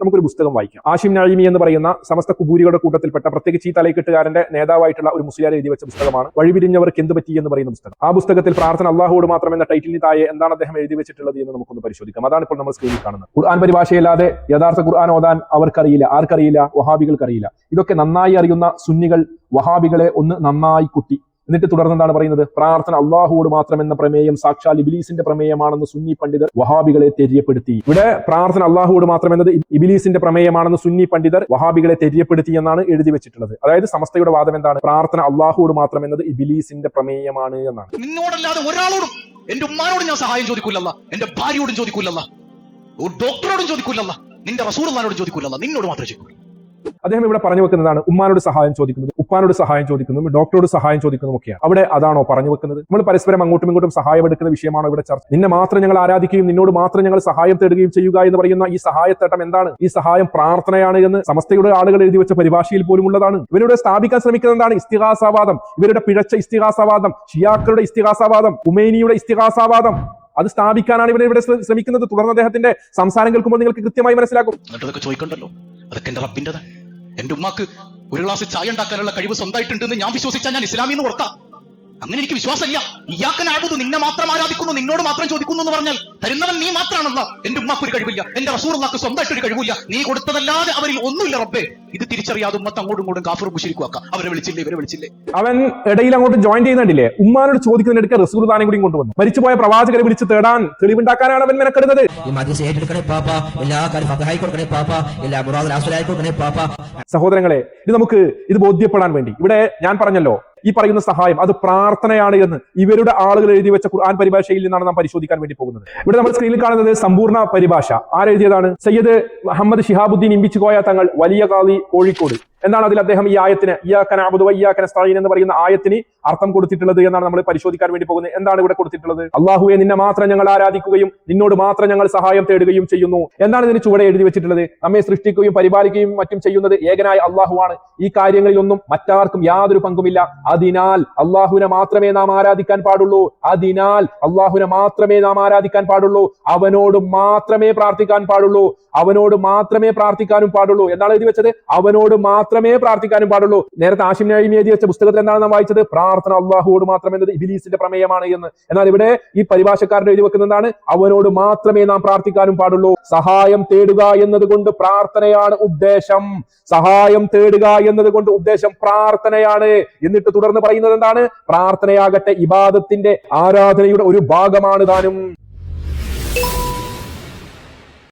നമുക്കൊരു പുസ്തകം വായിക്കാം. ആഷിം നഈമി എന്ന് പറയുന്ന സമസ്ത കുബൂരികളുടെ കൂട്ടത്തിൽപ്പെട്ട, പ്രത്യേകിച്ച് ഈ തലക്കെട്ടുകാരന്റെ നേതാവായിട്ടുള്ള ഒരു മുസ്ലിയാർ എഴുതി വെച്ച പുസ്തകമാണ് വഴിപിരിഞ്ഞവർക്ക് എന്ത് പറ്റി എന്ന് പറയുന്ന പുസ്തകം. ആ പുസ്തകത്തിൽ പ്രാർത്ഥന അള്ളാഹുവോട് മാത്രം എന്ന ടൈറ്റിലിന് താഴെ എന്താണ് അദ്ദേഹം എഴുതി വെച്ചിട്ടുള്ളത് എന്ന് നമുക്കൊന്ന് പരിശോധിക്കാം. അതാണ് ഇപ്പോൾ നമ്മൾ സ്ക്രീനിൽ കാണുന്നത്. ഖുർആൻ പരിഭാഷയല്ലാതെ യഥാർത്ഥ ഖുർആൻ ഓതാൻ അവർക്കറിയില്ല. ആർക്കറിയില്ല? വഹാബികൾക്കറിയില്ല. ഇതൊക്കെ നന്നായി അറിയുന്ന സുന്നികൾ വഹാബികളെ ഒന്ന് നന്നായി കുത്തി, എന്നിട്ട് തുടർന്ന് എന്താണ് പറയുന്നത്? പ്രാർത്ഥന അള്ളാഹുവോട് മാത്രം എന്ന പ്രമേയം സാക്ഷാൽ ഇബിലീസിന്റെ പ്രമേയമാണെന്ന് സുന്നി പണ്ഡിതർ വഹാബികളെ തെര്യപ്പെടുത്തി. ഇവിടെ പ്രാർത്ഥന അള്ളാഹുവോട് മാത്രം എന്നത് ഇബിലീസിന്റെ പ്രമേയമാണെന്ന് സുന്നി പണ്ഡിതർ വഹാബികളെ തെര്യപ്പെടുത്തി എന്നാണ് എഴുതി വെച്ചിട്ടുള്ളത്. അതായത് സമസ്തയുടെ വാദം എന്താണ്? പ്രാർത്ഥന അള്ളാഹുവോട് മാത്രം എന്നത് ഇബിലീസിന്റെ പ്രമേയമാണ് എന്നാണ്. നിന്നോടല്ലാതെ ഒരാളോടും, എന്റെ ഉമ്മാനോടും ഞാൻ സഹായം ചോദിക്കൂലല്ല, എന്റെ ഭാര്യയോടും ചോദിക്കൂലല്ല, ഒരു ഡോക്ടറോടും ചോദിക്കൂലല്ല, നിന്റെ റസൂലുള്ളാഹിയോടും ചോദിക്കൂലല്ല, നിന്നോട് മാത്രമേ ചോദിക്കൂ. അദ്ദേഹം ഇവിടെ പറഞ്ഞു വെക്കുന്നതാണ് ഉമ്മാനോട് സഹായം ചോദിക്കുന്നത്, ഉപ്പാനോട് സഹായം ചോദിക്കുന്നതും ഡോക്ടറോട് സഹായം ചോദിക്കുന്നതും ഒക്കെയാണ്. അവിടെ അതാണോ പറഞ്ഞു വെക്കുന്നത്? നമ്മൾ പരസ്പരം അങ്ങോട്ടും ഇങ്ങോട്ടും സഹായം എടുക്കുന്ന വിഷയമാണോ ഇവിടെ ചർച്ച? നിന്നെ മാത്രം ഞങ്ങൾ ആരാധിക്കുകയും നിന്നോട് മാത്രം ഞങ്ങൾ സഹായം തേടുകയും ചെയ്യുക എന്ന് പറയുന്ന ഈ സഹായത്തേട്ടം എന്താണ്? ഈ സഹായം പ്രാർത്ഥനയാണ് എന്ന് സമസ്തയുടെ ആളുകൾ എഴുതി വെച്ച പരിഭാഷയിൽ പോലും ഉള്ളതാണ്. ഇവരുടെ സ്ഥാപിക്കാൻ ശ്രമിക്കുന്നത് എന്താണ്? ഇസ്തിഗാസവാദം. ഇവരുടെ പിഴച്ച ഇസ്തിഗാസവാദം, ഷിയാക്കളുടെ ഇസ്തിഗാസവാദം, ഉമൈനിയുടെ ഇസ്തിഗാസവാദം, അത് സ്ഥാപിക്കാനാണ് ഇവിടെ ശ്രമിക്കുന്നത്. തുടർന്ന് അദ്ദേഹത്തിന്റെ സംസാരം കേൾക്കുമ്പോൾ നിങ്ങൾക്ക് കൃത്യമായി മനസ്സിലാക്കും. ചോദിക്കണ്ടല്ലോ, അതൊക്കെ എന്റെ റബ്ബിന്റെതാ. എന്റെ ഉമ്മാക്ക് ഒരു ഗ്ലാസ് ചായ ഉണ്ടാക്കാനുള്ള കഴിവ് സ്വന്തമായിട്ടുണ്ടെന്ന് ഞാൻ വിശ്വസിച്ചാൽ ഞാൻ ഇസ്ലാമിന്ന് ഓർക്കാം. അങ്ങനെ എനിക്ക് വിശ്വാസമില്ല. ഇയ്യാക്കൻ അഅ്ബുദു, നിന്നെ മാത്രം ആരാധിക്കുന്നു, നിന്നോട് മാത്രം ചോദിക്കുന്നു എന്ന് പറഞ്ഞാൽ തരുന്നവൻ നീ മാത്രമാണല്ല. എന്റെ ഉമ്മാക്ക് ഒരു കഴിവില്ല, എന്റെ റസൂലുള്ളാഹിക്ക് സ്വന്തമായിട്ട് ഒരു കഴിവില്ല, നീ കൊടുത്തതല്ലാതെ അവരിൽ ഒന്നുമില്ല റബ്ബേ. ഇത് തിരിച്ചറിയാതെ ഉമ്മത്ത് അങ്ങോട്ടും ഇങ്ങോട്ടും കാഫിറും മുശ്രിക്കുമാക്കാം. അവരെ വിളിച്ചില്ലേ, ഇവരെ വിളിച്ചില്ലേ. അവൻ ഇടയിൽ അങ്ങോട്ട് ജോയിൻ ചെയ്യുന്നുണ്ടില്ലേ? ഉമ്മാനോട് ചോദിക്കുന്നതിനിടയ്ക്ക് റസൂലുള്ളാഹിനെ കൂടി കൊണ്ടുവന്നു. മരിച്ചുപോയ പ്രവാചകരെ വിളിച്ച് തേടാൻ, തെളിവുണ്ടാക്കാനാണ് അവൻ മെനക്കെടുന്നത്. സഹോദരങ്ങളെ, ഇത് ബോധ്യപ്പെടാൻ വേണ്ടി ഇവിടെ ഞാൻ പറഞ്ഞല്ലോ, ഈ പറയുന്ന സഹായം അത് പ്രാർത്ഥനയാണ് എന്ന് ഇവരുടെ ആളുകൾ എഴുതി വെച്ച ഖുർആൻ പരിഭാഷയിൽ നിന്നാണ് നാം പരിശോധിക്കാൻ വേണ്ടി പോകുന്നത്. ഇവിടെ നമ്മൾ സ്ക്രീനിൽ കാണുന്നത് സമ്പൂർണ്ണ പരിഭാഷ. ആരെഴുതിയതാണ്? സയ്യിദ് മുഹമ്മദ് ശിഹാബുദ്ദീൻ ഇമ്പിച്ചുകോയ തങ്ങൾ, വലിയ ഖാദി, കോഴിക്കോട്. എന്താണ് അതിൽ അദ്ദേഹം ഈ ആയത്തിന്, ഇയ്യാക നഅ്ബുദു വഇയ്യാക നസ്തഈൻ എന്ന് പറയുന്ന ആയത്തിന് അർത്ഥം കൊടുത്തിട്ടുള്ളത് എന്നാണ് നമ്മൾ പരിശോധിക്കാൻ വേണ്ടി പോകുന്നത്. എന്താണ് ഇവിടെ കൊടുത്തിട്ടുള്ളത്? അല്ലാഹുവേ, നിന്നെ മാത്രം ഞങ്ങൾ ആരാധിക്കുകയും നിന്നോട് മാത്രം ഞങ്ങൾ സഹായം തേടുകയും ചെയ്യുന്നു. എന്താണ് ഇതിന് ചുവടെ എഴുതി വെച്ചിട്ടുള്ളത്? നമ്മെ സൃഷ്ടിക്കുകയും പരിപാലിക്കുകയും മറ്റും ചെയ്യുന്നത് ഏകനായ അള്ളാഹുവാണ്. ഈ കാര്യങ്ങളിലൊന്നും മറ്റാർക്കും യാതൊരു പങ്കുമില്ല. അതിനാൽ അള്ളാഹുവിനെ മാത്രമേ നാം ആരാധിക്കാൻ പാടുള്ളൂ. അവനോട് മാത്രമേ പ്രാർത്ഥിക്കാൻ പാടുള്ളൂ. അവനോട് മാത്രമേ പ്രാർത്ഥിക്കാനും പാടുള്ളൂ. എന്താണ് എഴുതി വെച്ചത്? അവനോട് മാത്രമേ പ്രാർത്ഥിക്കാനും പാടുള്ളൂ. നേരത്തെ ആഷിം നഈമി എഴുതി വെച്ച പുസ്തകത്തിൽ എന്താണ് നാം വായിച്ചത്? പ്രാർത്ഥന അള്ളാഹുവോട് മാത്രം എന്നത് ഇബ്ലീസിന്റെ പ്രമേയമാണ് എന്ന്. എന്നാൽ ഇവിടെ ഈ പരിഭാഷക്കാരൻ എഴുതി വെക്കുന്നതാണ് അവനോട് മാത്രമേ നാം പ്രാർത്ഥിക്കാനും പാടുള്ളൂ. സഹായം തേടുക എന്നതുകൊണ്ട് പ്രാർത്ഥനയാണ് ഉദ്ദേശം. സഹായം തേടുക എന്നതുകൊണ്ട് ഉദ്ദേശം പ്രാർത്ഥനയാണ്. എന്നിട്ട് തുടർന്ന് പറയുന്നത് എന്താണ്? പ്രാർത്ഥനയാകട്ടെ ഇബാദത്തിന്റെ, ആരാധനയുടെ ഒരു ഭാഗമാണ് താനും.